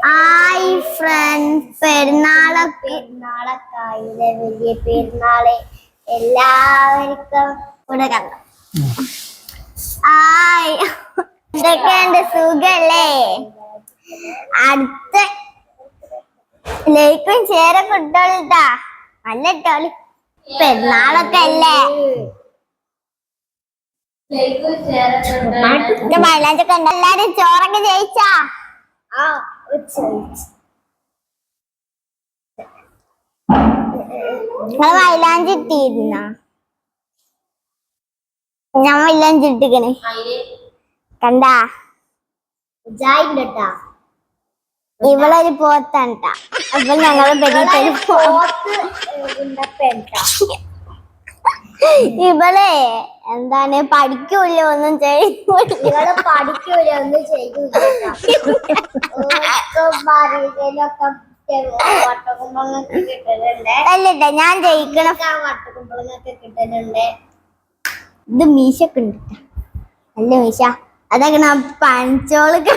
Hi friends, പെരുന്നാളൊക്കായില്ലേ, വലിയ പെരുന്നാള് എല്ലാവർക്കും ഇവിടെ കണ്ടു. ഹായ്, ഇതൊക്കെയുണ്ട്, സുഖല്ലേ? അടുത്ത ലൈക്കും ഷെയറൊക്കെ ഇട്ടോളിട്ടാ, നല്ല ഇട്ടോളി, പെരുന്നാളൊക്കെ അല്ലേ. മൈലാഞ്ചൊക്കെ ഉണ്ട്. എല്ലാരും ചോറൊക്കെ ജയിച്ചാ? നിങ്ങൾ മൈലാഞ്ചി ഇട്ടിരുന്ന? ഞാൻ മൈലാഞ്ചി ഇട്ടിക്കണേ, കണ്ടാ? ഇവളൊരു പോത്താണ്ടാ. അപ്പൊ ഞങ്ങള് ഇവളെ എന്താണ്, പഠിക്കൂല, ഒന്നും ചെയ്യൂല, പഠിക്കൂല, ഒന്നും ചെയ്യൂല. അല്ലട്ട, ഞാൻ ജയിക്കണം. വട്ടക്കുമ്പളങ്ങൊക്കെ കിട്ടലുണ്ട്. ഇത് മീശൊക്കെ ഉണ്ട്, നല്ല മീശ. അതൊക്കെ പഞ്ചോളൊക്കെ.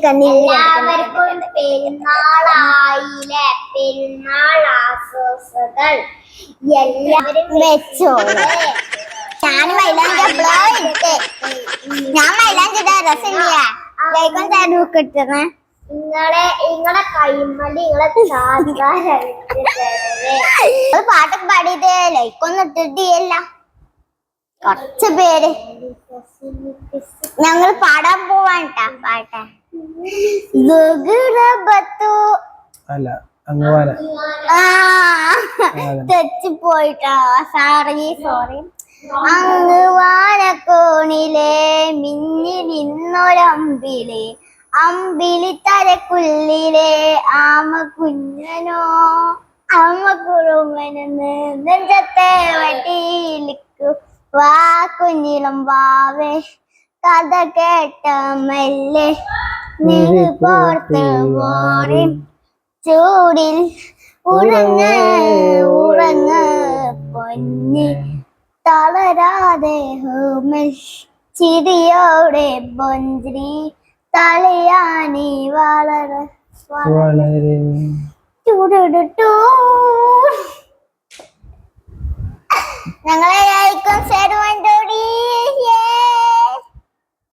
എല്ലാവർക്കും പെരുന്നാളായില്ലേ, പെരുന്നാൾ ആശംസകൾ എല്ലാവരും വെച്ചോളൂ. ഞാൻ മൈലാഞ്ചി എപ്പോഴോ ഇട്ടേ, ഞാൻ മൈലാഞ്ചി ഇടാൻ രസമില്ല. ലൈക്കും തേനൊക്കെ ഇട്ടേ. നിങ്ങളെ കൈമല് പാട്ടൊക്കെ പാടിയിട്ട് ലൈക്കൊന്നും ഇട്ടിട്ടില്ല കുറച്ച് പേര്. ഞങ്ങൾ പാടാൻ പോവാണ്ടാ പാട്ട്. തെറ്റിപ്പോയിട്ടാ, സോറി. അങ്ങ് വാനക്കോണിലെ മിന്നി നിന്നൊരമ്പിലെ അമ്പിളി തരക്കുള്ളിലെ ആമ കുഞ്ഞനോ അമ്മ കുറുമനെന്ന് നെഞ്ചത്തെ വട്ടിയിലിക്കു വാ കുഞ്ഞിളം വാവേ കഥ കേട്ട മെല്ലെ നീ പോർത്ത് പോറി ചൂടിൽ ഉറങ്ങ് പൊന്നി തളരാതെ ചിരിയോടെ പൊഞ്ചിരി തലയാനി വളരെ ഞങ്ങളെ